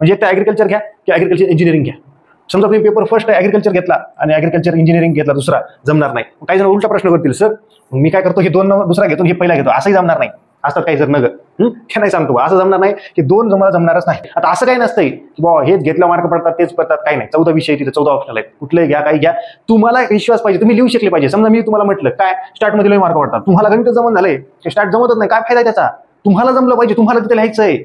म्हणजे एक तर ऍग्रिकल्चर घ्या किंवा ऍग्रिकल्चर इंजिनिअरिंग घ्या. समजा तुम्ही पेपर फर्स्ट ऍग्रिकल्चर घेतला आणि ऍग्रिकल्चर इंजिनिअरिंग घेतला दुसरा, जमणार नाही. काही जण उलटा प्रश्न करतील, सर मी काय करतो, हे दोन दुसरा घेतो हे पहिला घेतो, असंही जमणार नाही. असतात काही जर नगर ते नाही सांगतो असं जमणार नाही की दोन जमाला जमणारच नाही. आता असं काही नसतंय की बाबा हेच घेतला मार्क पडतात तेच पडतात, काही नाही. 14 विषय तिथे 14 ऑप्शनल आहेत, कुठले घ्या काही घ्या. तुम्हाला विश्वास पाहिजे, तुम्ही लिहू शकले पाहिजे. समजा मी तुम्हाला म्हटलं काय स्टार्ट मध्ये मार्क पडतात, तुम्हाला गणित जमन झालंय, स्टार्ट जमतच नाही, काय फायदा त्याचा? तुम्हाला जमलं पाहिजे, तुम्हाला तिथे लिहायचंय.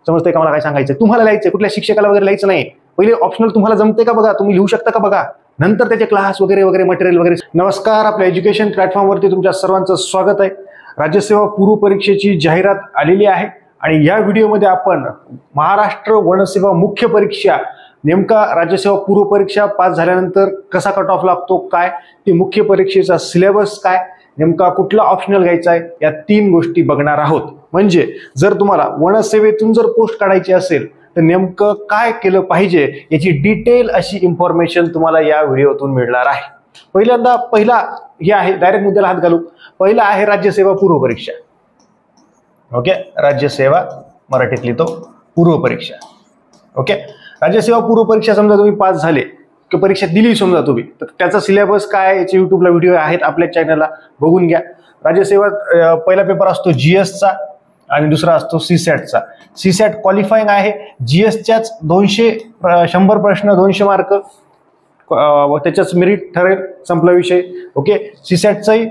समजतंय का मला काय सांगायचं? तुम्हाला लिहायचंय, कुठल्या शिक्षकाला वगैरे लिहायचं नाही. पहिले ऑप्शनल तुम्हाला जमते का बघा, तुम्ही लिहू शकता का बघा, नंतर त्याचे क्लास वगैरे वगैरे मटेरियल वगैरे. नमस्कार, आपल्या एज्युकेशन प्लॅटफॉर्मवरती तुमच्या सर्वांचं स्वागत आहे. राज्यसेवा पूर्व परीक्षेची जाहिरात आलेली आहे आणि या व्हिडिओमध्ये आपण महाराष्ट्र वनसेवा मुख्य परीक्षा, नेमका राज्यसेवा पूर्व परीक्षा पास झाल्यानंतर कसा कट ऑफ लागतो, काय ते मुख्य परीक्षेचा सिलेबस काय, नेमका कुठला ऑप्शनल घ्यायचा आहे, या 3 गोष्टी बघणार आहोत. म्हणजे जर तुम्हाला वनसेवेतून जर पोस्ट काढायची असेल तर नेमकं काय केलं पाहिजे याची डिटेल अशी इन्फॉर्मेशन तुम्हाला या व्हिडिओतून मिळणार आहे. पहिला हे आहे, डायरेक्ट मुद्द्याला हात घालू. पहिला आहे राज्यसेवा पूर्व परीक्षा. ओके, राज्यसेवा मराठीत लिहितो पूर्व परीक्षा. ओके, राज्यसेवा पूर्व परीक्षा समजा तुम्ही पास झाले की परीक्षा दिली समजा तुम्ही, तर त्याचा सिलेबस काय याचे युट्यूबला व्हिडिओ आहेत आपल्या चॅनलला, बघून घ्या. राज्यसेवा पहिला पेपर असतो जीएसचा आणि दुसरा असतो सीसॅटचा. सीसॅट क्वालिफाईंग आहे, जीएसच्याच 100 प्रश्न 200 मार्क, त्याच्याच मेरिट ठरेल, संपला विषय. ओके, सीसॅटचाही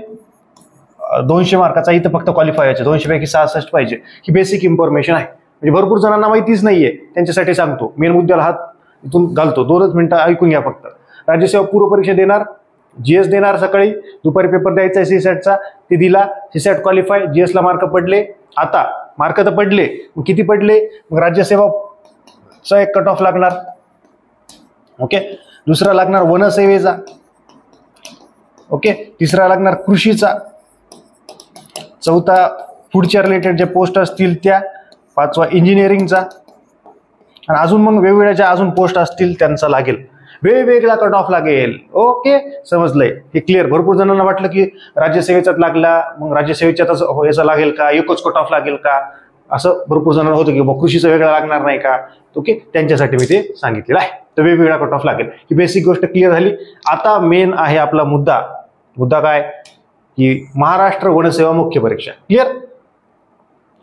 200 मार्काचा, इथं फक्त क्वालिफाय व्हायचे, 200 पैकी 66 पाहिजे. ही बेसिक इन्फॉर्मेशन आहे, म्हणजे भरपूर जणांना माहितीच नाहीये, त्यांच्यासाठी सांगतो. मेन मुद्द्याला हात इथून घालतो, 2च मिनिटं ऐकून घ्या फक्त. राज्यसेवा पूर्व परीक्षा देणार, जीएस देणार, सकाळी दुपारी पेपर द्यायचा आहे सीसॅटचा, ते दिला, सीसॅट क्वालिफाय, जीएसला मार्क पडले. आता मार्क तर पडले, किती पडले, मग राज्यसेवाचा एक कट ऑफ लागणार. ओके, दुसरा लागणार वनसेवेचा. ओके, तिसरा लागणार कृषीचा, चौथा फूडच्या रिलेटेड जे पोस्ट असतील त्या, पाचवा इंजिनिअरिंगचा, आणि अजून मग वेगवेगळ्या ज्या अजून पोस्ट असतील त्यांचा लागेल, वेगवेगळा कट ऑफ लागेल. ओके, समजलंय, हे क्लिअर. भरपूर जणांना वाटलं की राज्यसेवेचाच लागला, मग राज्यसेवेच्याच याचा लागेल का, एकच कट ऑफ लागेल का, असं भरपूर जणांना होतं की कृषीचा वेगळा लागणार नाही का. ओके, त्यांच्यासाठी मी ते सांगितलेलं आहे, तर वेगवेगळा कट ऑफ लागेल. ही बेसिक गोष्ट क्लिअर झाली. आता मेन आहे आपला मुद्दा काय की महाराष्ट्र वनसेवा मुख्य परीक्षा. क्लिअर.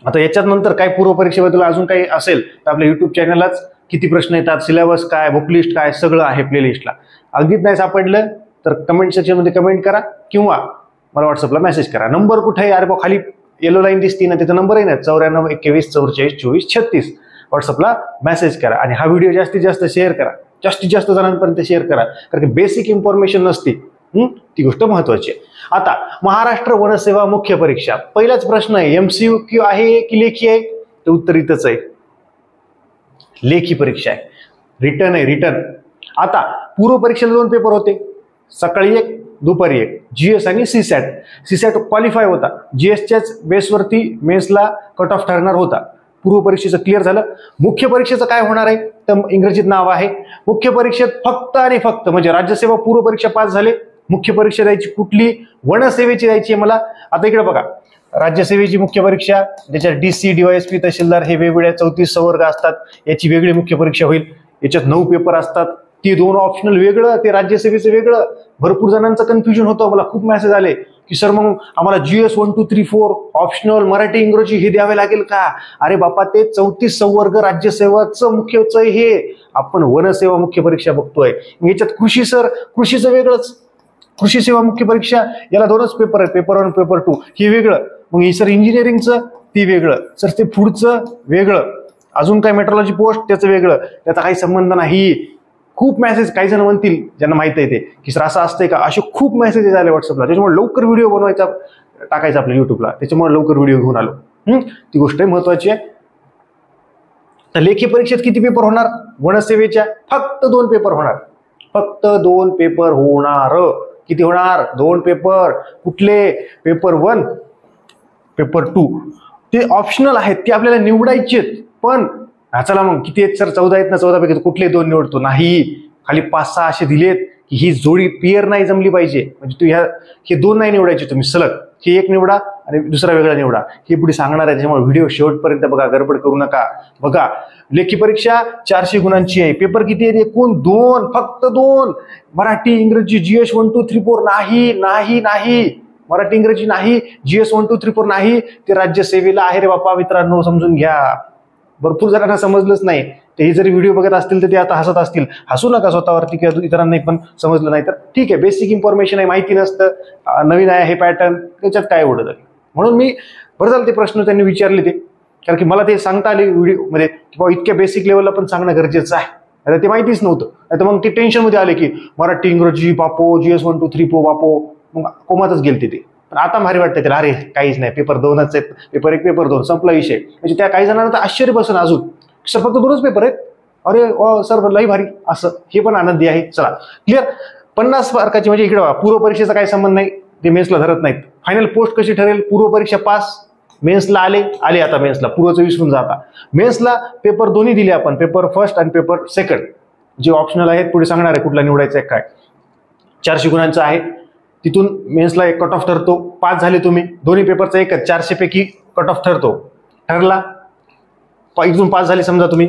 आता याच्यात नंतर काय पूर्व परीक्षेबद्दल अजून काही असेल तर आपल्या युट्यूब चॅनललाच किती प्रश्न येतात, सिलेबस काय, बुकलिस्ट काय, सगळं आहे प्लेलिस्टला. अगदीच नाही सापडलं तर कमेंट सेक्शनमध्ये कमेंट करा किंवा मला व्हॉट्सअपला मेसेज करा. नंबर कुठे आहे, अरे बा खाली येलो लाईन दिसती ना, त्याचा नंबर आहे ना, 94 21 44 24 36. व्हॉट्सअपला मेसेज करा आणि हा व्हिडिओ जास्तीत जास्त शेअर करा, जास्तीत जास्त जणांपर्यंत शेअर करा, कारण की बेसिक इन्फॉर्मेशन नसते, ती गोष्ट महत्वाची आहे. आता महाराष्ट्र वनसेवा मुख्य परीक्षा, पहिलाच प्रश्न आहे, MCQ आहे की लेखी आहे, तर उत्तर इथंच आहे, लेखी परीक्षा आहे, रिटर्न आहे, रिटर्न. आता पूर्व परीक्षेला 2 पेपर होते, सकाळी एक दुपारी एक, जीएस आणि सीसॅट. सीसॅट क्वालिफाय होता, जीएसच्याच बेसवरती मेन्सला कट ऑफ ठरणार होता. पूर्व परीक्षेचं क्लिअर झालं. मुख्य परीक्षेचं काय होणार आहे, तर इंग्रजीत नाव आहे. मुख्य परीक्षेत फक्त आणि फक्त म्हणजे राज्यसेवा पूर्व परीक्षा पास झाले, मुख्य परीक्षा द्यायची कुठली, वनसेवेची द्यायची आहे मला. आता इकडे बघा, राज्यसेवेची मुख्य परीक्षा, ज्याच्यात DC, DYSP, तहसीलदार हे वेगवेगळ्या 34 संवर्ग असतात, याची वेगळी मुख्य परीक्षा होईल. याच्यात 9 पेपर असतात, ती 2 ऑप्शनल वेगळं, ते राज्यसेवेचं वेगळं. भरपूर जणांचं कन्फ्युजन होतं, मला खूप मेसेज आले की सर मग आम्हाला GS 1 2 3 4 ऑप्शनल मराठी इंग्रजी हे द्यावे लागेल का. अरे बापा, ते 34 संवर्ग राज्यसेवाचं मुख्यच आहे, हे आपण वनसेवा मुख्य परीक्षा बघतोय. याच्यात कृषीचं वेगळंच, कृषी सेवा मुख्य परीक्षा, याला 2च पेपर आहेत, पेपर 1 पेपर 2, हे वेगळं. मग सर इंजिनिअरिंगचं ती वेगळं, सर ते फूडचं वेगळं, अजून काय मेट्रोलॉजी पोस्ट त्याचं वेगळं, त्याचा काही संबंध नाही. खूप मेसेज, काही जण म्हणतील ज्यांना माहित आहे ते की सर असं असतंय का, असे खूप मेसेजेस आले व्हॉट्सअपला. त्याच्यामुळे लवकर व्हिडिओ बनवायचा, टाकायचा आपल्या युट्यूबला, त्याच्यामुळे लवकर व्हिडिओ घेऊन आलो. ती गोष्ट महत्वाची आहे. तर लेखी परीक्षेत किती पेपर होणार, वनसेवेच्या फक्त 2 पेपर होणार, फक्त 2 पेपर होणार. किती होणार, 2 पेपर. कुठले, पेपर 1 पेपर 2, ते ऑप्शनल आहेत, ते आपल्याला निवडायचे. पण चला मग किती आहेत सर, 14 आहेत ना, 14 पैकी कुठले 2 निवडतो, नाही, खाली 5-6 असे दिलेत की ही जोडी पेअर नाही जमली पाहिजे, म्हणजे हे 2 नाही निवडायचे तुम्ही सलग, हे 1 निवडा आणि दुसरा वेगळा निवडा, हे पुढे सांगणार आहे. त्याच्यामुळे व्हिडिओ शेवटपर्यंत बघा, गडबड करू नका. बघा, लेखी परीक्षा 400 गुणांची आहे. पेपर किती आहे? एकूण 2, फक्त 2. मराठी इंग्रजी GS 1 2 3 4 नाही नाही नाही, मराठी इंग्रजी नाही, GS 1 2 3 4 नाही. ते राज्यसेवेला आहे रे बापा. मित्रांनो समजून घ्या. भरपूर जणांना समजलंच नाही. ते जरी व्हिडिओ बघत असतील तर ते आता हसत असतील. हसू नका स्वतःवरती किंवा इतरांनाही पण समजलं नाही तर ठीक आहे. बेसिक इन्फॉर्मेशन आहे, माहिती नसतं, नवीन आहे हे पॅटर्न, त्याच्यात काय एवढं तरी. म्हणून मी बरं झालं ते प्रश्न त्यांनी विचारले ते, कारण की मला ते सांगता आले व्हिडिओमध्ये की बाबा इतक्या बेसिक लेवलला पण सांगणं गरजेचं आहे. आता ते माहितीच नव्हतं. आता मग ते टेन्शनमध्ये आले की मराठी इंग्रजी बापो, GS 1 2 3 4 बापो, मग कोमातच गेलते ते. पण आता भारी वाटतं त्याला, अरे काहीच नाही, पेपर 2च आहेत, पेपर 1 पेपर 2 संपला विषय. म्हणजे त्या काही जणांना तर आश्चर्य बसून अजून सर फक्त 2च पेपर आहेत, अरे सर लई भारी, असं हे पण आनंदी आहे. चला क्लिअर. 50 मार्काची म्हणजे इकडे पूर्व परीक्षेचा काही संबंध नाही, ते मेन्सला धरत नाहीत. फायनल पोस्ट कशी ठरेल? पूर्व परीक्षा पास, मेन्सला आले आता मेन्सला, पूर्वचं विसरून जाता. मेन्सला पेपर दोन्ही दिले आपण, पेपर फर्स्ट आणि पेपर सेकंड, जे ऑप्शनल आहेत. पुढे सांगणार आहे कुठला निवडायचा आहे काय. 400 गुणांचा आहे, तिथून मेन्सला एक कट ऑफ ठरतो. पास झाले तुम्ही, दोन्ही पेपरचा एक 400 पैकी कट ऑफ ठरतो. ठरला, इथून पास झाले समजा तुम्ही,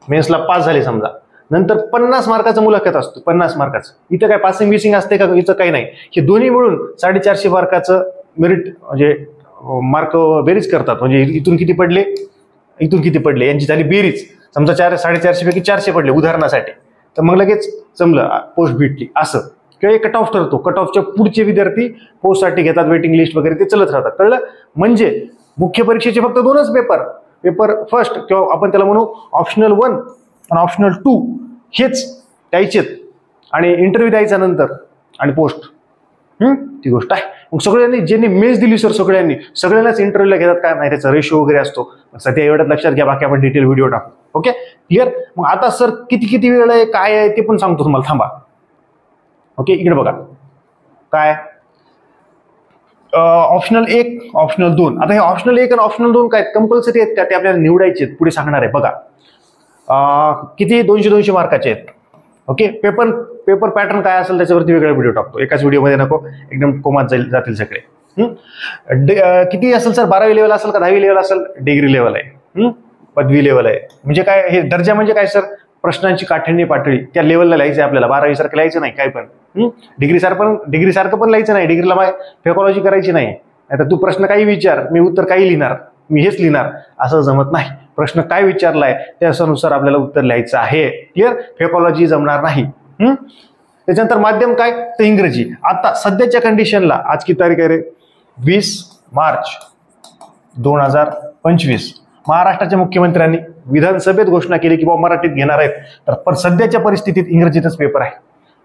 मेन्सला पास झाले समजा, नंतर 50 मार्काचा मुलाखत असतो. 50 मार्काचं इथं काय पासिंग बिसिंग असते का? इथं काही नाही. हे दोन्ही मिळून 450 मार्काचं मेरिट म्हणजे मार्क बेरीज करतात. म्हणजे इथून किती पडले, इथून किती पडले, यांची झाली बेरीज. समजा 450 पैकी 400 पडले उदाहरणासाठी, तर मग लगेच जमलं, पोस्ट भेटली असं. किंवा एक कट ऑफ ठरतो. कट ऑफच्या पुढचे विद्यार्थी पोस्टसाठी घेतात, वेटिंग लिस्ट वगैरे ते चलत राहतात. कळलं? म्हणजे मुख्य परीक्षेचे फक्त 2च पेपर, पेपर फर्स्ट किंवा आपण त्याला म्हणू ऑप्शनल 1 आणि ऑप्शनल 2 हेच द्यायचेत, आणि इंटरव्ह्यू द्यायचा नंतर, आणि पोस्ट. ती गोष्ट आहे. मग सगळ्यांनी ज्यांनी मेन्स दिली सर सगळ्यांनाच इंटरव्ह्यूला घेतात काय नाही, त्याचा रेशो वगैरे असतो. सध्या एवढ्यात लक्षात घ्या, बाकी आपण डिटेल व्हिडिओ टाकू. Okay clear. मग आता सर किती वेळ आहे काय आहे ते पण सांगतो तुम्हाला, थांबा. ओके इकडे बघा काय ऑप्शनल 1 ऑप्शनल 2. आता हे ऑप्शनल 1 आणि ऑप्शनल 2 काय कंपल्सरी आहेत का ते आपल्याला निवडायचे आहेत, पुढे सांगणार आहे. बघा किती 200 मार्काचे आहेत. ओके, पेपर पॅटर्न काय असेल त्याच्यावरती वेगळा व्हिडिओ टाकतो, एकाच व्हिडिओमध्ये नको, एकदम कोमात जातील सगळे. किती असेल सर? 12वी लेवल असेल का 10वी लेवल असेल? डिग्री लेवल आहे, पदवी लेवल आहे. म्हणजे काय हे दर्जा म्हणजे काय सर? प्रश्नांची काठिण्य पातळी त्या लेवलला लिहायचं आहे आपल्याला. 12वी सारखं लिहायचं नाही काय पण. डिग्री सारखं पण लिहायचं नाही. डिग्रीला फेकॉलॉजी करायची नाही. आता तू प्रश्न काही विचार, मी उत्तर काही लिहिणार, मी हेच लिहिणार, असं जमत नाही. प्रश्न काय विचारलाय त्यानुसार आपल्याला उत्तर लिहायचं आहे. क्लिअर? फेकॉलॉजी जमणार नाही. त्याच्यानंतर माध्यम काय? तर इंग्रजी. आता सध्याच्या कंडिशनला आज किती तारीख आहे रे? 20 मार्च 2025. महाराष्ट्राच्या मुख्यमंत्र्यांनी विधानसभेत घोषणा केली की बाबा मराठीत घेणार आहेत. तर सध्याच्या परिस्थितीत इंग्रजीतच पेपर आहे.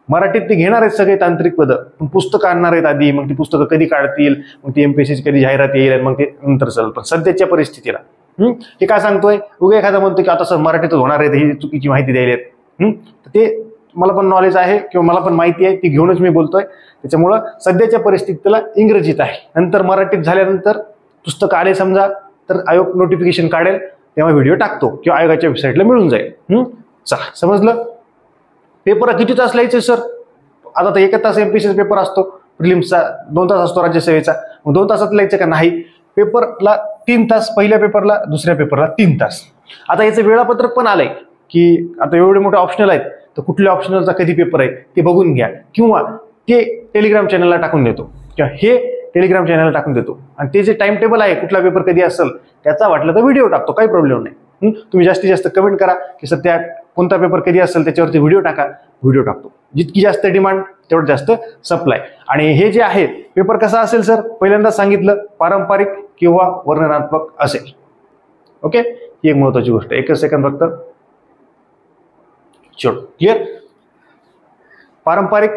मराठीत ते घेणार आहेत सगळे तांत्रिक पदं, पण पुस्तकं आणणार आहेत आधी. मग ती पुस्तकं कधी काढतील, मग ती MPSCची कधी जाहिरात येईल, मग ते नंतर चालेल. पण सध्याच्या परिस्थितीला हे काय सांगतोय? उगा एखादा म्हणतो की आता सर मराठीतच होणार आहे, ही चुकीची माहिती द्यायला. ते मला पण नॉलेज आहे किंवा मला पण माहिती आहे, ती घेऊनच मी बोलतोय. त्याच्यामुळं सध्याच्या परिस्थितीला इंग्रजीत आहे. नंतर मराठीत झाल्यानंतर पुस्तकं आले समजा, तर आयोग नोटिफिकेशन काढेल, तेव्हा व्हिडिओ टाकतो किंवा आयोगाच्या वेबसाईटला मिळून जाईल. चला समजलं. पेपर किती तास लिहायचे सर? आता तर 1 तास MPSCचा पेपर असतो, प्रिलिम्सचा 2 तास असतो राज्यसेवेचा. मग 2 तासात लिहायचं का? नाही. पेपरला 3 तास, पहिल्या पेपरला, दुसऱ्या पेपरला 3 तास. आता याचं वेळापत्रक पण आलंय की आता एवढे मोठे ऑप्शनल आहेत, तर कुठल्या ऑप्शनलचा कधी पेपर आहे ते बघून घ्या, किंवा ते टेलिग्राम चॅनलला टाकून देतो, किंवा हे टेलिग्राम चॅनलला टाकून देतो. आणि ते जे टाइम टेबल आहे कुठला पेपर कधी असेल त्याचा वाटलं तर व्हिडिओ टाकतो, काही प्रॉब्लेम नाही. तुम्ही जास्तीत जास्त कमेंट करा की सध्या कोणता पेपर कधी असेल त्याच्यावरती व्हिडिओ टाका, व्हिडिओ टाकतो. जितकी जास्त डिमांड तेवढं जास्त सप्लाय. आणि हे जे आहे पेपर कसा असेल सर? पहिल्यांदा सांगितलं, पारंपरिक किंवा वर्णनात्मक असेल. ओके, ही एक महत्वाची गोष्ट. 1 सेकंद फक्त. क्लिअर? पारंपरिक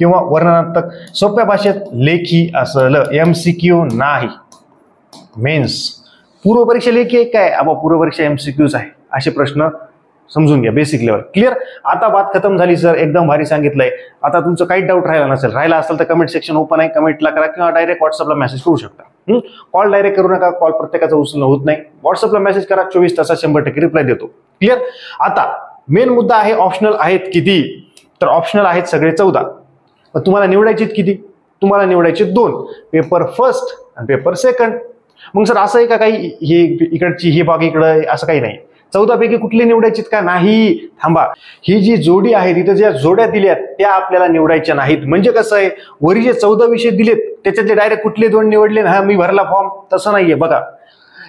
किंवा वर्णनात्मक, सोप्या भाषेत लेखी असलं, MCQ नाही. मेन्स पूर्व परीक्षा लेखी आहे काय? पूर्व परीक्षा MCQच आहे. असे प्रश्न समजून घ्या, बेसिक लेवल. क्लिअर? आता बात खतम झाली सर, एकदम भारी सांगितलंय. आता तुमचं काही डाऊट राहिला असेल तर कमेंट सेक्शन ओपन आहे, कमेंटला करा किंवा डायरेक्ट व्हॉट्सअपला मेसेज करू शकता. कॉल डायरेक्ट करू नका, कॉल प्रत्येकाचा उचलणं होत नाही. व्हॉट्सअपला मेसेज करा, 24 तासात 100% रिप्लाय देतो. क्लिअर? आता मेन मुद्दा आहे ऑप्शनल आहेत किती? तर ऑप्शनल आहेत सगळे 14. पण तुम्हाला निवडायचे किती? तुम्हाला निवडायचे 2, पेपर फर्स्ट आणि पेपर सेकंड. मग सर असं आहे का काही ही इकडची ही बाग इकडं, असं काही नाही. 14 पैकी कुठली निवडायची का नाही? थांबा, ही जी जोडी आहे तिथे ज्या जोड्या दिल्यात त्या आपल्याला निवडायच्या नाहीत. म्हणजे कसं आहे, वरी जे 14 विषय दिलेत त्याच्यातले डायरेक्ट कुठले 2 निवडले ना, मी भरला फॉर्म, तसं नाहीये. बघा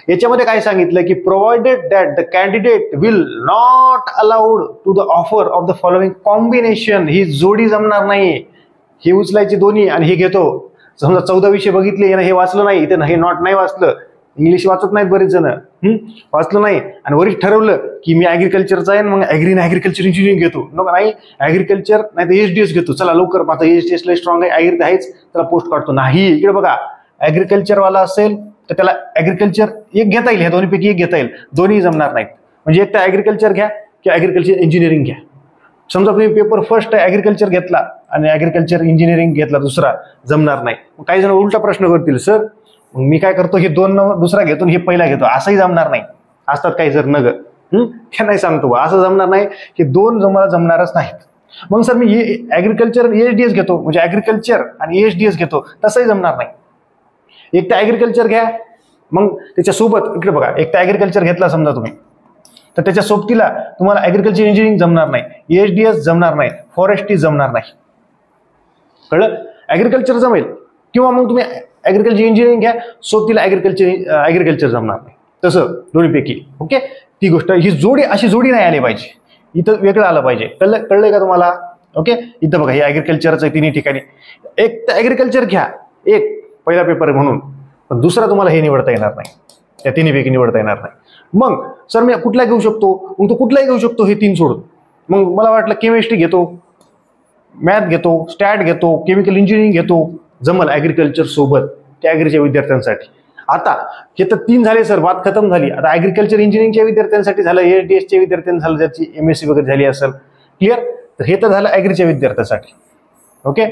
याच्यामध्ये काय सांगितलं की provided that the candidate will not allowed to the offer of the following combination. ही जोडी जमणार नाही. हे उचलायचे दोन्ही आणि हे घेतो. समजा 14 विषय बघितले, हे वाचलं नाही, इथे हे नॉट नाही वाचलं, इंग्लिश वाचत नाहीत बरेच जण, वाचलं नाही आणि वरीच ठरवलं की मी ऍग्रिकल्चरचा आहे, मग ऍग्रिकल्चर इंजिनिअरिंग घेतो. नाही ऍग्रिकल्चर नाही तर एचडीएस घेतो. चला लवकर, आता एचडीएस लय स्ट्रॉंग आहे, ऍग्री आहेच, त्याला पोस्ट काढतो. नाही, इकडे बघा, ऍग्रिकल्चरवाला असेल तर त्याला ऍग्रिकल्चर एक घेता येईल, ह्या दोन्हीपैकी एक घेता येईल, दोन्ही जमणार नाहीत. म्हणजे एक तर ऍग्रिकल्चर घ्या किंवा ऍग्रिकल्चर इंजिनिअरिंग घ्या. समजा तुम्ही पेपर फर्स्ट ऍग्रिकल्चर घेतला आणि ऍग्रिकल्चर इंजिनिअरिंग घेतला दुसरा, जमणार नाही. काही जण उलटा प्रश्न करतील, सर मग मी काय करतो, हे 2 दुसरा घेतो हे पहिला घेतो, असंही जमणार नाही. असतात काही जर नग, त्या नाही सांगतो असं जमणार नाही, हे 2 मला जमणारच नाहीत. मग सर मी ऍग्रिकल्चर एचडीएस घेतो, म्हणजे ऍग्रिकल्चर आणि एचडीएस घेतो, तसंही जमणार नाही. एक तर ऍग्रिकल्चर घ्या, मग त्याच्यासोबत इकडे बघा, एक तर ऍग्रिकल्चर घेतला समजा तुम्ही, तर त्याच्या सोबतीला तुम्हाला ऍग्रिकल्चर इंजिनिअरिंग जमणार नाही, एचडीएस जमणार नाही, फॉरेस्ट्री जमणार नाही. कळलं? ऍग्रिकल्चर जमेल किंवा मग तुम्ही ऍग्रिकल्चर इंजिनिअरिंग घ्या, सोबतीला ऍग्रिकल्चर जमणार नाही, तसं दोन्हीपैकी. ओके, ती गोष्ट, ही जोडी अशी जोडी नाही आली पाहिजे, इथं वेगळं आलं पाहिजे. कळलंय का तुम्हाला? ओके, इथं बघा, हे ऍग्रिकल्चरचं आहे तिन्ही ठिकाणी. एक तर ऍग्रिकल्चर घ्या, एक पहिला पेपर म्हणून, पण दुसरा तुम्हाला हे निवडता येणार नाही, त्या तिन्हीपैकी निवडता येणार नाही. मग सर मी कुठला घेऊ शकतो? मग तो कुठलाही घेऊ शकतो, हे 3 सोडून. मग मला वाटलं केमिस्ट्री घेतो, मॅथ घेतो, स्टॅट घेतो, केमिकल इंजिनिअरिंग घेतो, जमल ऍग्रिकल्चर सोबत त्या ऍग्रीच्या विद्यार्थ्यांसाठी. आता हे तर 3 झाले सर, बात खतम झाली. आता ऍग्रिकल्चर इंजिनिअरिंगच्या विद्यार्थ्यांसाठी झालं, एचडीएसच्या विद्यार्थ्यांना झालं, ज्याची एमएससी वगैरे झाली असेल. क्लिअर? तर हे तर झालं ऍग्रीच्या विद्यार्थ्यांसाठी. ओके,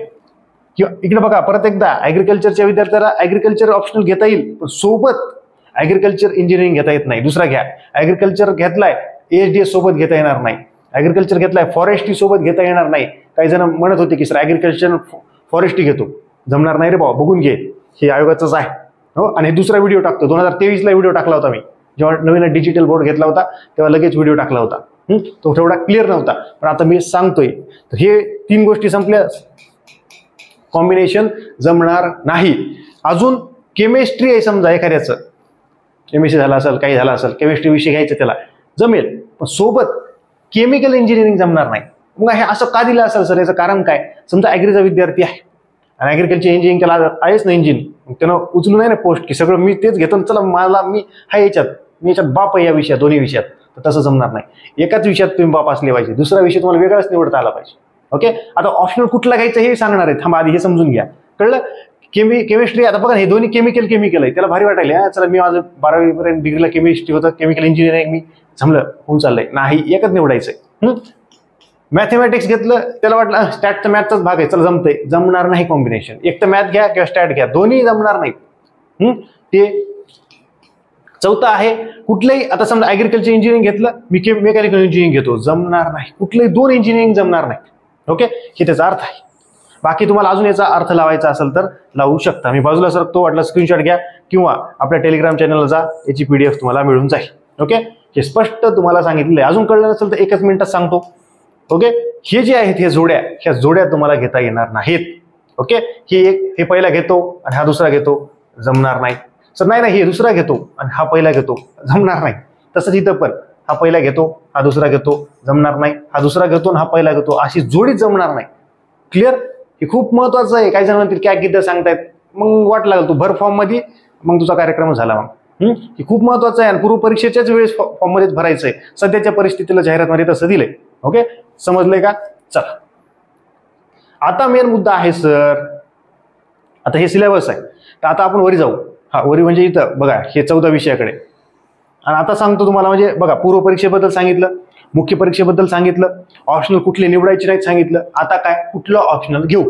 किंवा इकडे बघा परत एकदा, ऍग्रिकल्चरच्या विद्यार्थ्याला ऍग्रिकल्चर ऑप्शनल घेता येईल, पण सोबत ऍग्रिकल्चर इंजिनिअरिंग घेता येत नाही. दुसरा घ्या, ऍग्रिकल्चर घेतलाय एचडीएस सोबत घेता येणार नाही, ऍग्रिकल्चर घेतलाय फॉरेस्ट्री सोबत घेता येणार नाही. काही जण म्हणत होते की सर ऍग्रिकल्चर फॉरेस्ट्री घेतो, जमणार नाही रे भाऊ, बघून घे, हे आयोगाचंच आहे. हो, आणि हे दुसरा व्हिडिओ टाकतो, 2023ला व्हिडिओ टाकला होता मी, जेव्हा नवीन डिजिटल बोर्ड घेतला होता तेव्हा लगेच व्हिडिओ टाकला होता. तो तेवढा क्लिअर नव्हता, पण आता मी सांगतोय. तर हे 3 गोष्टी संपल्या, कॉम्बिनेशन जमणार नाही. अजून केमिस्ट्री आहे समजा, एखाद्याचं एमएससी झाला असेल, काही झाला असेल, केमिस्ट्री विषय घ्यायचं त्याला जमेल, पण सोबत केमिकल इंजिनिअरिंग जमणार नाही. मग हे असं का दिलं असेल सर? याचं कारण काय? समजा ॲग्रीचा विद्यार्थी आहे आणि ॲग्रिकल्चर इंजिनिअरिंग त्याला आहेच ना इंजिन, त्यानं उचलून नाही ना पोस्ट की सगळं मी तेच घेतो, चला मला मी याच्यात बाप आहे या विषयात, दोन्ही विषयात, तर तसं जमणार नाही. एकाच विषयात तुम्ही बाप असले पाहिजे, दुसरा विषय तुम्हाला वेगळाच निवडता आला पाहिजे. ओके, आता ऑप्शनल कुठला घ्यायचं हे सांगणार आहे, थांबा आधी हे समजून घ्या. कळलं? केमिस्ट्री, आता बघा हे दोन्ही केमिकल आहे, त्याला भारी वाटायला, चला मी माझं 12वी डिग्रीला केमिस्ट्री होतं, केमिकल इंजिनिअरिंग मी जमलं होऊन चाललंय. नाही, एकच निवडायचंय. मॅथमॅटिक्स घेतलं, त्याला वाटलं स्टॅटचा मॅथचाच भाग आहे, चला जमतंय, जमणार नाही कॉम्बिनेशन. एक तर मॅथ घ्या किंवा स्टॅट घ्या, दोन्ही जमणार नाहीत. ते चौथा आहे कुठलंही, आता समजा ॲग्रिकल्चर इंजिनिअरिंग घेतलं, मी मेकॅनिकल इंजिनिअरिंग घेतो, जमणार नाही. कुठलंही 2 इंजिनिअरिंग जमणार नाही. ओके, हे त्याचा अर्थ आहे. बाकी तुम्हाला अजून याचा अर्थ लावायचा असेल तर लावू शकता. मी बाजूला सरकतो, वाटलं स्क्रीनशॉट घ्या किंवा आपल्या टेलिग्राम चॅनलला जा, याची PDF तुम्हाला मिळून जाईल. ओके, हे स्पष्ट तुम्हाला सांगितलं आहे. अजून कळलं नसेल तर 1 मिनिटात सांगतो. ओके, हे जे आहेत हे जोड्या, ह्या जोड्या तुम्हाला घेता येणार नाहीत. ओके, हे पहिला घेतो आणि हा दुसरा घेतो, जमणार नाही. सर नाही, हे दुसरा घेतो आणि हा पहिला घेतो, जमणार नाही. तसंच इथं पण हा पहिला घेतो, हा दुसरा घेतो, जमणार नाही. हा दुसरा घेतो आणि हा पहिला घेतो, अशी जोडी जमणार नाही. क्लिअर? हे खूप महत्वाचं आहे. काही जण म्हणतील काय किती सांगतायत, मग वाट लागल तू भर फॉर्म मध्ये, मग तुझा कार्यक्रम झाला. मग हे खूप महत्वाचं आहे आणि पूर्व परीक्षेच्याच वेळेस फॉर्म मध्येच भरायचंय. सध्याच्या परिस्थितीला जाहिरातमध्ये तसं दिलंय. ओके, समजलंय का? चला, आता मेन मुद्दा आहे सर, आता हे सिलेबस आहे, तर आता आपण वरी जाऊ. हा, वरी म्हणजे इथं बघा हे 14 विषयाकडे. आणि आता सांगतो तुम्हाला, म्हणजे बघा पूर्व परीक्षेबद्दल सांगितलं, मुख्य परीक्षेबद्दल सांगितलं, ऑप्शनल कुठले निवडायचे नाहीत सांगितलं. आता काय, कुठलं ऑप्शनल घेऊ?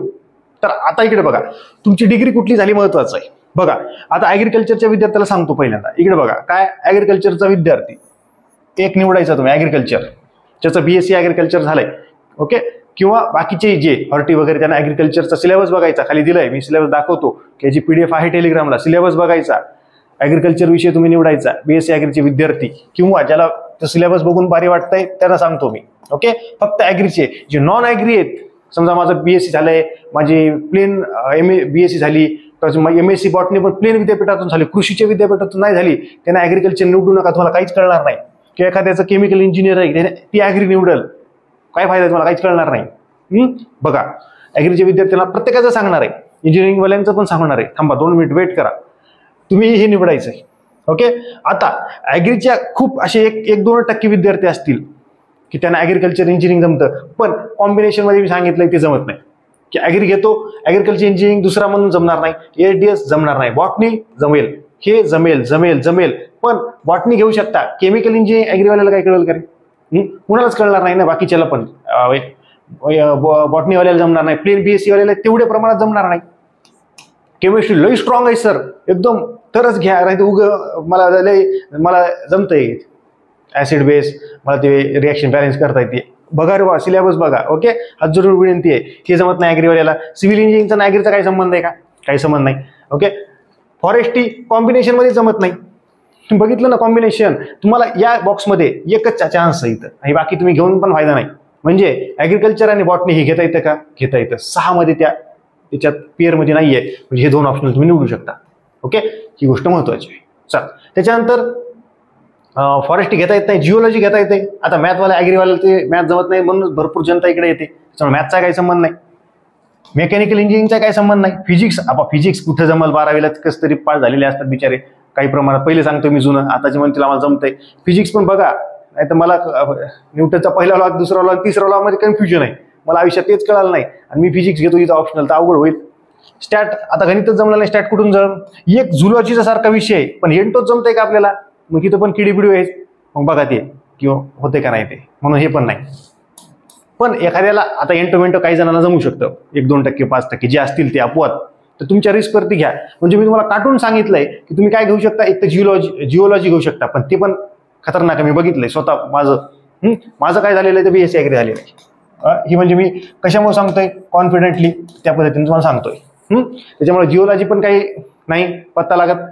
तर आता इकडे बघा, तुमची डिग्री कुठली झाली महत्वाचं आहे. बघा आता ॲग्रिकल्चरच्या विद्यार्थ्याला सांगतो पहिल्यांदा. इकडे बघा काय, ॲग्रिकल्चरचा विद्यार्थी एक निवडायचा तुम्ही, ॲग्रिकल्चर ज्याचं BSc ॲग्रिकल्चर झालंय. ओके, किंवा बाकीचे जे हॉर्टी वगैरे त्यांना ॲग्रिकल्चरचा सिलेबस बघायचा, खाली दिलाय मी सिलेबस दाखवतो, की याची PDF आहे टेलिग्रामला, सिलेबस बघायचा, ॲग्रिकल्चर विषय तुम्ही निवडायचा, BSc ॲग्रीचे विद्यार्थी किंवा ज्याला सिलेबस बघून भारी वाटतंय त्यांना सांगतो मी. ओके, फक्त ॲग्रीचे. जे नॉन ॲग्री आहेत, समजा माझं BSc झालंय, माझी प्लेन BSc झाली, MSc बॉटनी पण प्लेन विद्यापीठातून झाली, कृषीच्या विद्यापीठातून नाही झाली, त्यांना ॲग्रिकल्चर निवडू नका, तुम्हाला काहीच कळणार नाही. किंवा एखाद्याचं केमिकल इंजिनियर आहे ती ॲग्री निवडल, काय फायदा, तुम्हाला काहीच कळणार नाही. बघा, ॲग्रीच्या विद्यार्थ्यांना प्रत्येकाचं सांगणार आहे, इंजिनिअरिंगवाल्यांचं पण सांगणार आहे. थांबा 2 मिनिट वेट करा, तुम्ही हे निवडायचं आहे. ओके, आता ॲग्रीच्या खूप असे 1-2% विद्यार्थी असतील की त्यांना ॲग्रिकल्चर इंजिनिअरिंग जमतं, पण कॉम्बिनेशन मध्ये मी सांगितलंय ते जमत नाही. की ॲग्री घेतो, ॲग्रिकल्चर इंजिनिअरिंग दुसरा म्हणून जमणार नाही, ADS जमणार नाही, बॉटनी जमेल, हे जमेल, पण बॉटनी घेऊ शकता. केमिकल इंजिनिअरिंग ॲग्रीवाल्याला काय कळेल का रे? कुणालाच कळणार नाही ना, बाकीच्याला पण बॉटनीवाल्याला जमणार नाही, प्लेन BSc वाल्याला तेवढ्या प्रमाणात जमणार नाही. केमिस्ट्री लई स्ट्रॉंग आहे सर, एकदम तरच घ्या, नाही मला जमतंय ऍसिड बेस, मला ते रिॲक्शन बॅलन्स करता येते, बघा रे बा सिलेबस बघा. ओके, हात जोडून विनंती आहे. हे जमत नाही ॲग्रीवाल्याला. सिव्हिल इंजिनिअरिंगचा आणि ॲग्रीचा काही संबंध आहे का? काही संबंध नाही. ओके, फॉरेस्ट्री कॉम्बिनेशन मध्ये जमत नाही. तुम्ही बघितलं ना कॉम्बिनेशन, तुम्हाला या बॉक्समध्ये एकच चान्स आहे इथं, आणि बाकी तुम्ही घेऊन पण फायदा नाही. म्हणजे ॲग्रिकल्चर आणि बॉटनी हे घेता येतं का? घेता येतं. 6 मध्ये त्याच्यात पेअरमध्ये नाहीये, म्हणजे हे 2 ऑप्शनल तुम्ही निवडू शकता. ओके, ही गोष्ट महत्वाची आहे. चल, त्याच्यानंतर फॉरेस्ट्री घेता येत नाही, जिओलॉजी घेता येते. आता मॅथवाला ॲग्रीवाला ते मॅथ जमत नाही म्हणून भरपूर जनता इकडे येते, त्याच्यामुळे मॅथचा काही संबंध नाही. मेकॅनिकल इंजिनिअरिंगचा काही संबंध नाही. फिजिक्स कुठं जमल, 12वीला कसं तरी पास झालेले असतात बिचारे काही प्रमाणात. पहिले सांगतो मी जुनं, आताची म्हणतील आम्हाला जमतंय. फिजिक्स पण बघा, नाही तर मला न्यूटनचा पहिला लॉ, दुसरा लॉ, तिसरा लॉ मध्ये कन्फ्युजन आहे, मला आयुष्यात तेच कळालं नाही, आणि मी फिजिक्स घेतो इथं ऑप्शनल, तर अवघड होईल. स्टॅट, आता गणितच जमलं नाही, स्टॅट कुठून जम? एक झुलॉजीचा सारखा विषय आहे, पण एंटोच जमतंय का आपल्याला? मग तिथं पण किडीबिडी आहे, मग बघा ते किंवा होते का नाही ते, म्हणून हे पण नाही. पण एखाद्याला आता एंटो काही जणांना जमू शकतं, 1-2%, 5% जे असतील ते अपवाद, तर तुमच्या रिस्कवरती घ्या. म्हणजे मी तुम्हाला काटून सांगितलंय की तुम्ही काय घेऊ शकता, एक तर जिओलॉजी घेऊ शकता, पण ते पण खतरनाक आहे, मी बघितलंय स्वतः. माझं काय झालेलं आहे, तर BSc ॲग्री झालेलं आहे. ही म्हणजे मी कशामुळे सांगतोय, कॉन्फिडेंटली त्या पद्धतीने तुम्हाला सांगतोय. त्याच्यामुळे जिओलॉजी पण काही नाही पत्ता लागत,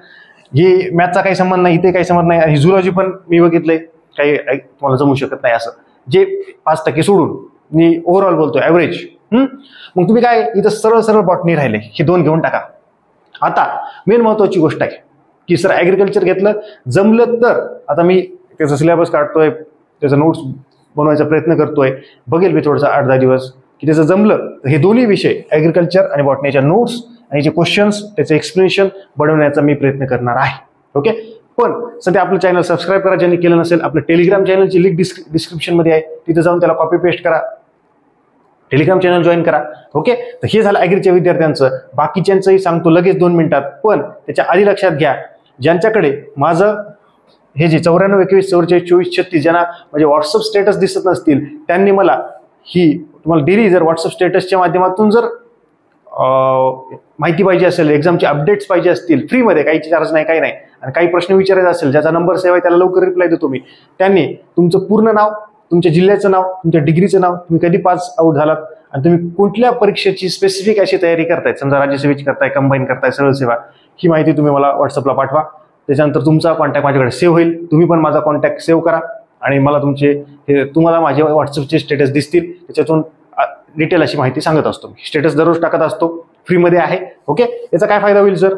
हे मॅथचा काही संबंध नाही, इथे काही संबंध नाही. आणि झुलॉजी पण मी बघितलंय काही तुम्हाला जमू शकत नाही असं, जे 5% सोडून मी ओव्हरऑल बोलतोय, ॲव्हरेज. मग तुम्ही काय इथं सरळ बॉटनी राहिले, हे 2 घेऊन टाका. आता मेन महत्वाची गोष्ट आहे की सर ॲग्रिकल्चर घेतलं, जमलं तर आता मी त्याचा सिलेबस काढतोय, त्याचा नोट्स बनवायचा प्रयत्न करतोय, बघेल मी थोडासा 8-10 दिवस की त्याचं जमलं तर हे दोन्ही विषय ॲग्रिकल्चर आणि बॉटनीच्या नोट्स आणि जे क्वेश्चन्स, त्याचं एक्सप्लेनेशन बनवण्याचा मी प्रयत्न करणार आहे. ओके, पण सध्या आपलं चॅनल सबस्क्राईब करा ज्यांनी केलं नसेल. आपलं टेलिग्राम चॅनलची लिंक डिस्क्रिप्शनमध्ये आहे, तिथे जाऊन त्याला कॉपी पेस्ट करा, टेलिग्राम चॅनल जॉईन करा. ओके, तर हे झालं ॲग्रीच्या विद्यार्थ्यांचं. बाकीच्यांचंही सांगतो लगेच 2 मिनिटात, पण त्याच्या आधी लक्षात घ्या, ज्यांच्याकडे माझं हे जे 94 21 44 24 36 ज्यांना म्हणजे व्हॉट्सअप स्टेटस दिसत नसतील, त्यांनी मला ही तुम्हाला डेली जर व्हॉट्सअप स्टेटसच्या माध्यमातून जर माहिती पाहिजे असेल, एक्झामचे अपडेट्स पाहिजे असतील, फ्रीमध्ये, काही चार्ज नाही, काही नाही, आणि काही प्रश्न विचारायचे असेल, ज्याचा नंबर सेव्ह आहे त्याला लवकर रिप्लाय देतो मी, त्यांनी तुमचं पूर्ण नाव, तुमच्या जिल्ह्याचं नाव, तुमच्या डिग्रीचं नाव, तुम्ही कधी पास आउट झालात, आणि तुम्ही कुठल्या परीक्षेची स्पेसिफिक अशी तयारी करताय, समजा राज्यसेवेची करताय, कंबाईन करताय, सरळ सेवा, ही माहिती तुम्ही मला व्हॉट्सअपला पाठवा. त्याच्यानंतर तुमचा कॉन्टॅक्ट माझ्याकडे सेव्ह होईल, तुम्ही पण माझा कॉन्टॅक्ट सेव्ह करा, आणि मला तुम्हाला माझे व्हॉट्सअपचे स्टेटस दिसतील, त्याच्यातून डिटेल अशी माहिती सांगत असतो. स्टेटस दररोज टाकत असतो, फ्रीमध्ये आहे. ओके, याचा काय फायदा होईल सर?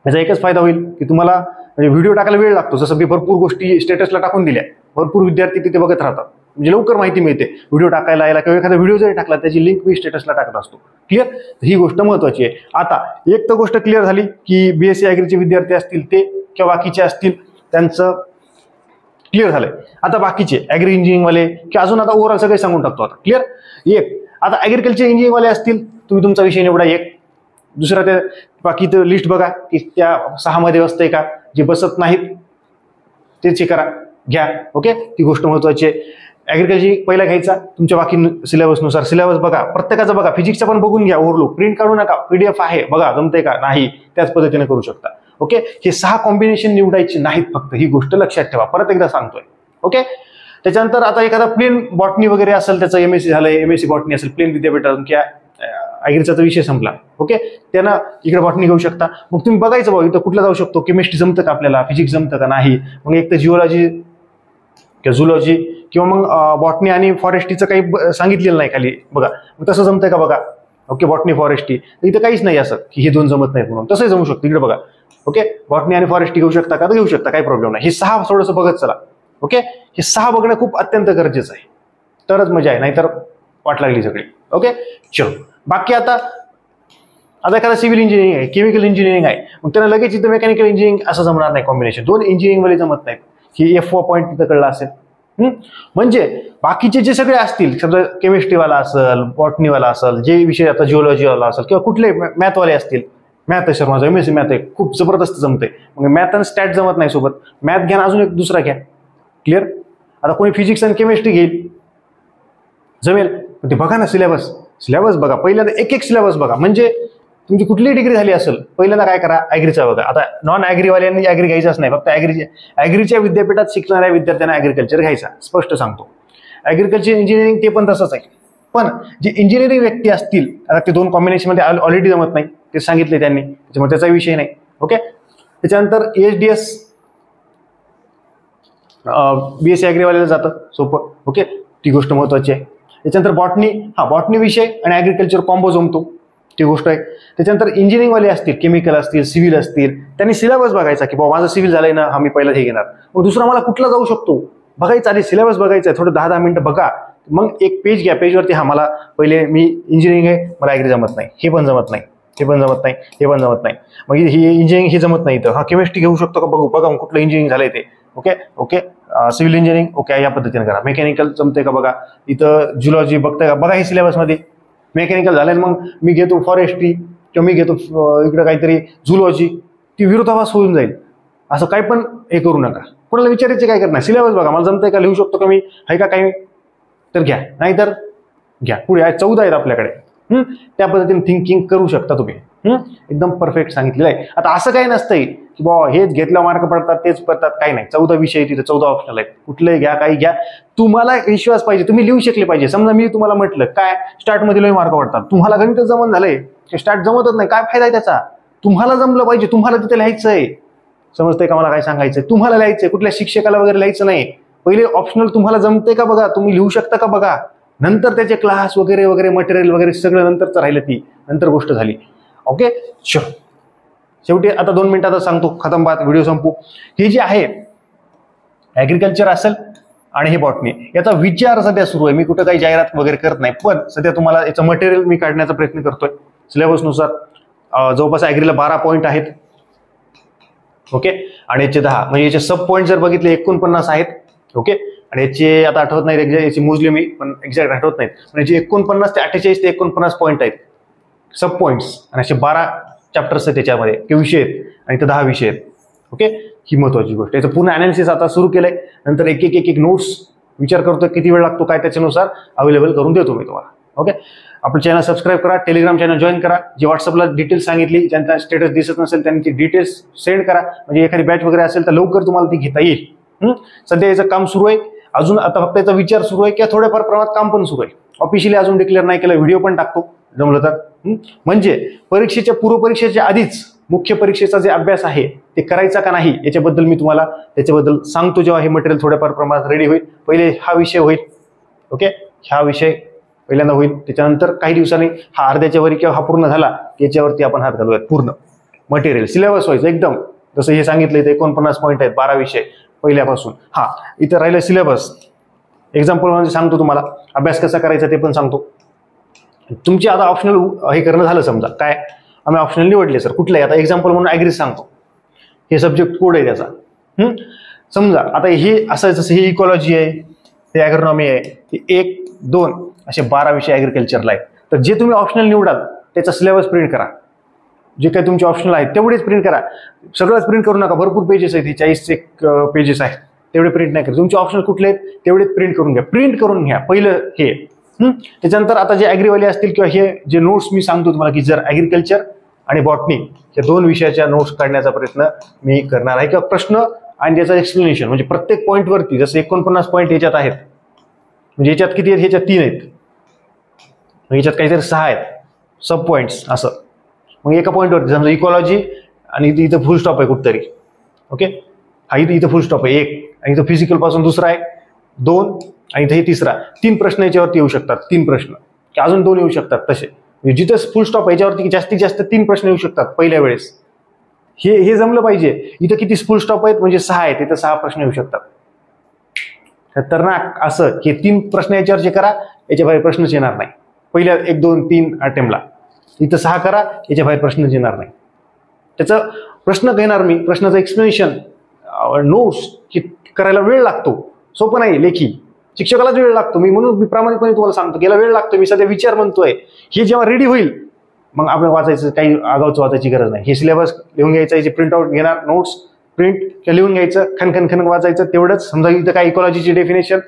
याचा एकच फायदा होईल की तुम्हाला म्हणजे व्हिडिओ टाकायला वेळ लागतो, जसं मी भरपूर गोष्टी स्टेटसला टाकून दिल्या, भरपूर विद्यार्थी तिथे बघत राहतात, म्हणजे लवकर माहिती मिळते. व्हिडिओ टाकायला यायला किंवा एखादा व्हिडिओ जरी टाकला त्याची लिंक मी स्टेटसला टाकत असतो. क्लिअर? ही गोष्ट महत्वाची आहे. आता एक तर गोष्ट क्लिअर झाली की BSc ॲग्रीचे विद्यार्थी असतील ते किंवा बाकीचे असतील त्यांचं क्लिअर झालंय. आता बाकीचे ॲग्री इंजिनिअरिंगवाले की अजून आता ओव्हरऑल सगळे सांगून टाकतो आता. क्लिअर? आता ॲग्रिकल्चर इंजिनिअरिंगवाले असतील, तुम्ही तुमचा विषय निवडा एक. दुसरा ते बाकी लिस्ट बघा की त्या 6 मध्ये बसतंय का, जे बसत नाहीत ते चेक करा, घ्या. ओके, ती गोष्ट महत्वाची आहे. ॲग्रिकल्चर पहिला घ्यायचा, तुमच्या बाकी सिलेबसनुसार सिलेबस बघा, प्रत्येकाचा बघा, फिजिक्सचा पण बघून घ्या, ओव्हरलो प्रिंट काढू नका, PDF आहे बघा, जमतंय का नाही, त्याच पद्धतीने करू शकता. ओके, हे 6 कॉम्बिनेशन निवडायचे नाहीत फक्त, ही गोष्ट लक्षात ठेवा, परत एकदा सांगतोय. ओके, त्याच्यानंतर आता एखादा प्लेन बॉटनी वगैरे असेल, त्याचं MSc झालंय, MSc बॉटनी असेल प्लेन विद्यापीठातून किंवा ॲग्रीचा विषय संपला, ओके, त्यांना इकडे बॉटनी घेऊ शकता. मग तुम्ही बघायचं बाबा इथं कुठला जाऊ शकतो, केमिस्ट्री जमतं का आपल्याला, फिजिक्स जमतं का नाही, मग एक तर जिओलॉजी किंवा झुलॉजी किंवा मग बॉटनी आणि फॉरेस्ट्रीचं काही सांगितलेलं नाही खाली बघा, मग तसं जमतंय का बघा, ओके, बॉटनी फॉरेस्ट्री इथं काहीच नाही असं की हे दोन जमत नाहीत म्हणून, तसंही जमू शकतं इकडे बघा, ओके, बॉटनी आणि फॉरेस्ट्री घेऊ शकता का, तर घेऊ शकता, काही प्रॉब्लेम नाही. हे 6 थोडंसं बघत चला, ओके, हे 6 बघणं खूप अत्यंत गरजेचं आहे, तरच मजा आहे, नाहीतर वाट लागली सगळी, ओके. चलो बाकी आता एखादा सिव्हिल इंजिनिअरिंग आहे, केमिकल इंजिनिअरिंग आहे, मग त्यांना लगेच इथं मेकॅनिकल इंजिनिअरिंग असं जमणार नाही कॉम्बिनेशन, 2 इंजिनिअरिंगवाले जमत नाहीत, ही F पॉईंट तिथं कळला असेल. म्हणजे बाकीचे जे सगळे असतील, समजा केमिस्ट्रीवाला असेल, बॉटनीवाला असेल, जे विषय आता जिओलॉजीवाला असेल किंवा कुठले मॅथवाले असतील, मॅथ आहे सर माझं MSc मॅथ आहे, खूप जबरदस्त जमते, मग मॅथ आणि स्टॅट जमत नाही सोबत, मॅथ घ्या अजून एक दुसरा घ्या, क्लिअर. आता कोणी फिजिक्स आणि केमिस्ट्री घेईल, जमेल, ते बघा ना सिलेबस बघा, पहिल्यांदा एक सिलेबस बघा, म्हणजे तुमची कुठलीही डिग्री झाली असेल, पहिल्यांदा काय करा, ॲग्रीचा बघा. आता नॉन ॲग्रीवाल्यांनी ॲग्री घ्यायचाच नाही, फक्त ॲग्रीच्या विद्यापीठात शिकणाऱ्या विद्यार्थ्यांना ॲग्रिकल्चर घ्यायचा, स्पष्ट सांगतो. ॲग्रिकल्चर इंजिनिअरिंग ते पण तसंच आहे, पण जे इंजिनिअरिंग व्यक्ती असतील, आता ते 2 कॉम्बिनेशनमध्ये ऑलरेडी जमत नाही, ते सांगितले त्यांनी, त्याच्यामुळे त्याचा विषय नाही, ओके. त्याच्यानंतर EHDS BSc ॲग्रीवाल्याला जातं सोपं, ओके, ती गोष्ट महत्त्वाची आहे. त्याच्यानंतर बॉटनी विषय आणि ॲग्रिकल्चर कॉम्बो जमतो, ती गोष्ट आहे. त्याच्यानंतर इंजिनिअरिंगवाले असतील, केमिकल असतील, सिव्हिल असतील, त्यांनी सिलेबस बघायचा की बाबा माझं सिव्हिल झालंय ना, हा मी पहिला हे घेणार, मग दुसरा मला कुठला जाऊ शकतो बघायचं, आधी सिलेबस बघायचा आहे, थोडं 10-10 मिनिटं बघा, मग एक पेज घ्या, पेजवरती हा मला पहिले मी इंजिनिअरिंग आहे, मला ॲग्री जमत नाही, हे पण जमत नाही, हे पण जमत नाही, हे पण जमत नाही, मग ही इंजिनिअरिंग हे जमत नाही, तर हा केमिस्ट्री घेऊ शकतो का बघा मग कुठलं इंजिनिअरिंग झालंय ते, ओके, सिव्हिल इंजिनिअरिंग, ओके, या पद्धतीने करा. मेकॅनिकल जमते का बघा, इथं जिओलॉजी बघताय का बघा, हे सिलेबसमध्ये मेकॅनिकल झालं, मग मी घेतो फॉरेस्ट्री किंवा मी घेतो इकडं काहीतरी झुलॉजी, ती विरोधाभास होऊन जाईल, असं काही पण हे करू नका. कोणाला विचारायचे काय करणार, सिलेबस बघा, मला जमतंय का, लिहू शकतो का मी, आहे का काही, तर घ्या, नाहीतर घ्या. पुढे 14 आहेत आपल्याकडे, त्या पद्धतीने थिंकिंग करू शकता तुम्ही, एकदम परफेक्ट सांगितलेलं आहे. आता असं काही नसतंय की बाबा हेच घेतलं मार्क पडतात तेच पडतात, काही नाही. 14 विषय तिथे 14 ऑप्शनल आहेत, कुठलंही घ्या, काही घ्या, तुम्हाला विश्वास पाहिजे, तुम्ही लिहू शकले पाहिजे. समजा मी तुम्हाला म्हटलं काय स्टार्टमध्ये लय मार्क पडतात, तुम्हाला गणित जमन झालंय, स्टार्ट जमतच नाही, काय फायदा आहे त्याचा, तुम्हाला जमलं पाहिजे, तुम्हाला तिथे लिहायचंय, समजतंय का मला काय सांगायचंय, तुम्हाला लिहायचंय, कुठल्या शिक्षकाला वगैरे लिहायचं नाही. पहिले ऑप्शनल तुम्हाला जमते का बघा, तुम्ही लिहू शकता का बघा, नंतर त्याचे क्लास वगैरे वगैरे मटेरियल वगैरे सगळं नंतरच राहिलं, ती नंतर गोष्ट झाली, ओके. शेवटी आता 2 मिनिटात सांगतो, खतम बात, व्हिडिओ संपू. हे जे आहे ॲग्रिकल्चर असेल आणि हे बॉटनी, याचा विचार सध्या सुरू आहे, मी कुठं काही जाहिरात वगैरे करत नाही, पण सध्या तुम्हाला याचं मटेरियल मी काढण्याचा प्रयत्न करतोय सिलेबसनुसार. जवळपास ॲग्रीला 12 पॉईंट आहेत, ओके, आणि याचे 10, म्हणजे याचे सब पॉईंट जर बघितले 49 आहेत, ओके, आणि याचे आता आठवत नाहीत, याची मोजली मी पण एक्झॅक्ट आठवत नाहीत, पण याचे 49 ते 48 ते 49 पॉईंट आहेत सब पॉईंट्स, आणि असे 12 चॅप्टर्स आहेत त्याच्यामध्ये, ते विषय आहेत, आणि ते 10 विषय आहेत, ओके. ही महत्वाची गोष्ट, याचं पूर्ण अनालिसिस आता सुरू केलंय, नंतर एक नोट्स विचार करतोय किती वेळ लागतो काय, त्याच्यानुसार अवेलेबल करून देतो मी तुम्हाला, ओके. आपलं चॅनल सबस्क्राईब करा, टेलिग्राम चॅनल जॉईन करा, जे व्हॉट्सअपला डिटेल्स सांगितली, ज्यांचा स्टेटस दिसत नसेल त्यांनी डिटेल्स सेंड करा, म्हणजे एखादी बॅच वगैरे असेल तर लवकर तुम्हाला ती घेता येईल. सध्या याचं काम सुरू आहे, अजून आता फक्त याचा विचार सुरू आहे, किंवा थोड्याफार प्रमाणात काम पण सुरू आहे, ऑफिशियली अजून डिक्लेअर नाही केलं, व्हिडिओ पण टाकतो जमलं तर. म्हणजे परीक्षेच्या पूर्वपरीक्षेच्या आधीच मुख्य परीक्षेचा जे अभ्यास आहे ते करायचा का नाही याच्याबद्दल मी तुम्हाला त्याच्याबद्दल सांगतो, जेव्हा हे मटेरियल थोड्याफार प्रमाणात रेडी होईल. पहिले हा विषय होईल, ओके, हा विषय पहिल्यांदा होईल, त्याच्यानंतर काही दिवसांनी हा अर्ध्याच्या वरी किंवा हा पूर्ण झाला याच्यावरती आपण हात घालूयात. पूर्ण मटेरियल सिलेबस व्हायचं एकदम, जसं हे सांगितलं इथे 49 पॉईंट आहेत, 12 विषय पहिल्यापासून. हा इथं राहिलं सिलेबस, एक्झाम्पल म्हणजे सांगतो तुम्हाला, अभ्यास कसा करायचा ते पण सांगतो. तुमची आता ऑप्शनल हे करणं झालं, समजा काय आम्ही ऑप्शनल निवडले सर कुठलं आहे, आता एक्झाम्पल म्हणून ॲग्रीज सांगतो, हे सब्जेक्ट कोड आहे त्याचा. समजा आता हे असं जसं ही इकॉलॉजी आहे, हे ॲग्रोनॉमी आहे, हे 1, 2 असे 12 विषय ॲग्रिकल्चरला आहेत. तर जे तुम्ही ऑप्शनल निवडाल त्याचा सिलेबस प्रिंट करा, जे काही तुमचे ऑप्शनल आहेत तेवढेच प्रिंट करा, सगळंच प्रिंट करू नका, भरपूर पेजेस आहेत, 40 पेजेस आहेत, तेवढे प्रिंट नाही करा. तुमचे ऑप्शनल कुठले आहेत तेवढेच प्रिंट करून घ्या, पहिलं हे. त्याच्यानंतर आता जे ॲग्रीवाले असतील किंवा हे जे नोट्स मी सांगतो तुम्हाला की जर ॲग्रिकल्चर आणि बॉटनी या 2 विषयाच्या नोट्स काढण्याचा प्रयत्न मी करणार आहे, किंवा प्रश्न आणि त्याचं एक्सप्लेनेशन, म्हणजे प्रत्येक पॉईंटवरती जसं 49 पॉईंट याच्यात आहेत, म्हणजे याच्यात किती आहेत, ह्याच्यात 3 आहेत, याच्यात काहीतरी 6 आहेत सब पॉईंट्स असं. मग एका पॉईंटवरती समजा इकॉलॉजी आणि इथं फुल स्टॉप आहे कुठतरी, ओके, हा इथं फुल स्टॉप आहे 1, आणि इथं फिजिकल पासून दुसरा आहे 2, आणि इथं हे तिसरा. 3 प्रश्न याच्यावरती येऊ शकतात, 3 प्रश्न, की अजून 2 येऊ शकतात तसे. जिथं फुल स्टॉप आहे याच्यावरती जास्तीत जास्त 3 प्रश्न येऊ शकतात पहिल्या वेळेस. हे जमलं पाहिजे. इथं किती फुल स्टॉप आहेत, म्हणजे 6 आहेत, इथं 6 प्रश्न येऊ शकतात. खतरनाक असं की 3 प्रश्न याच्यावरचे करा, याच्या बाहेर प्रश्नच येणार नाही पहिल्या 1, 2, 3 अटेम्प्टला. इथं 6 करा, याच्या बाहेर प्रश्नच येणार नाही. त्याचं प्रश्न घेणार मी, प्रश्नाचं एक्सप्लेनेशन, नोट्स हे करायला वेळ लागतो, सोपं नाही लेखी, शिक्षकालाच वेळ लागतो. म्हणून मी प्रामाणिकपणे तुम्हाला सांगतो की याला वेळ लागतो. मी सध्या विचार म्हणतोय, हे जेव्हा रेडी होईल मग आपण वाचायचं, काही आगाऊच वाचायची गरज नाही. हे सिलेबस लिहून घ्यायचं, याचे प्रिंट आउट घेणार, नोट्स प्रिंट लिहून घ्यायचं, खनखन वाचायचं तेवढंच. समजा इथं काय इकॉलॉजीची डेफिनेशन,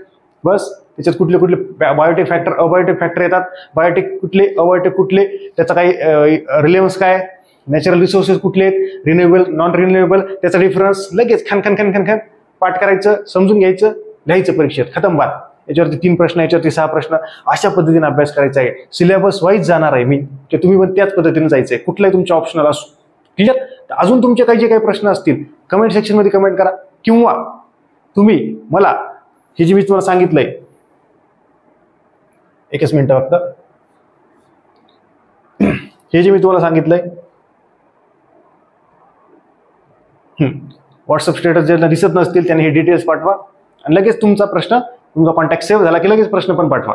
बस त्याच्यात कुठले कुठले बायोटिक फॅक्टर, अबायोटिक फॅक्टर येतात, बायोटिक कुठले, अबायोटिक कुठले, त्याचा काही रिलेव्हन्स काय, नॅचरल रिसोर्सेस कुठले आहेत, रिन्युएबल, नॉन रिन्युएबल, त्याचा डिफरन्स लगेच खन पाठ करायचं, समजून घ्यायचं, लिहायचं परीक्षेत, खतम बात. याच्यावरती 3 प्रश्न, याच्यावरती 6 प्रश्न, अशा पद्धतीने अभ्यास करायचा आहे. सिलेबस वाईज जाणार आहे मी, की तुम्ही पण त्याच पद्धतीने जायचं आहे, कुठलाही तुमच्या ऑप्शनल असो. क्लिअर? अजून तुमचे काही जे काही प्रश्न असतील कमेंट सेक्शनमध्ये कमेंट करा, किंवा तुम्ही मला हे जे मी तुम्हाला सांगितलंय, एकच मिनिट फक्त, हे जे मी तुम्हाला सांगितलंय व्हॉट्सअप स्टेटस ज्यांना दिसत नसतील त्यांनी हे डिटेल्स पाठवा, आणि लगेच तुमचा कॉन्टॅक्ट सेव्ह झाला की लगेच प्रश्न पण पाठवा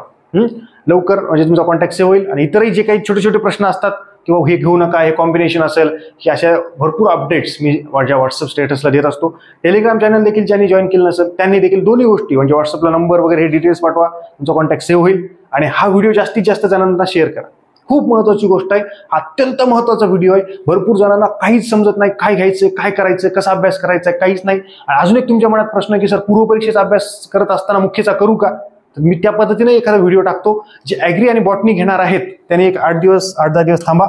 लवकर, म्हणजे तुमचा कॉन्टॅक्ट सेव्ह होईल. आणि इतरही जे काही छोटे छोटे प्रश्न असतात, किंवा हे घेऊ नका, हे कॉम्बिनेशन असेल, की अशा भरपूर अपडेट्स मी माझ्या व्हॉट्सअप स्टेटसला देत असतो. टेलिग्राम चॅनल देखील ज्यांनी जॉईन केलं नसेल त्यांनी देखील दोन्ही गोष्टी, म्हणजे व्हॉट्सअपला नंबर वगैरे हे डिटेल्स पाठवा, तुमचा कॉन्टॅक्ट सेव्ह होईल, आणि हा व्हिडिओ जास्तीत जास्त जणांना शेअर करा. खूप महत्त्वाची गोष्ट आहे, अत्यंत महत्त्वाचा व्हिडिओ आहे. भरपूर जणांना काहीच समजत नाही, काय घ्यायचं, काय करायचं, कसा अभ्यास करायचा, काहीच नाही. आणि अजून एक तुमच्या मनात प्रश्न की सर पूर्वपरीक्षेचा अभ्यास करत असताना मुख्यचा करू का, तर मी त्या पद्धतीने एखादा व्हिडिओ टाकतो. जे ॲग्री आणि बॉटनी घेणार आहेत त्यांनी एक 8-10 दिवस थांबा,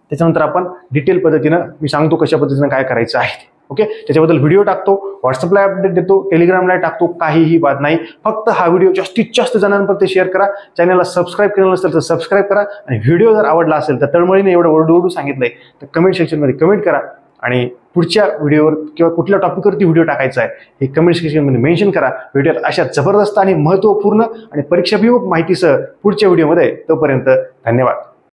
त्याच्यानंतर आपण डिटेल पद्धतीनं मी सांगतो कशा पद्धतीनं काय करायचं आहे. ओके, त्याच्याबद्दल व्हिडिओ टाकतो, व्हॉट्सअपला अपडेट देतो, टेलिग्रामला टाकतो, काहीही बात नाही. फक्त हा व्हिडिओ जास्तीत जास्त जणांपर्यंत शेअर करा. चॅनलला सबस्क्राईब केलं नसेल तर सबस्क्राईब करा, आणि व्हिडिओ जर आवडला असेल तर तळमळीने एवढं ओरडू सांगितलंय तर कमेंट सेक्शनमध्ये कमेंट करा, आणि पुढच्या व्हिडिओवर किंवा कुठल्या टॉपिकवरती व्हिडिओ टाकायचा आहे हे कमेंट सेक्शनमध्ये मेन्शन करा. व्हिडिओत अशा जबरदस्त आणि महत्त्वपूर्ण आणि परीक्षाभिमुख माहितीसह पुढच्या व्हिडिओमध्ये. तोपर्यंत धन्यवाद.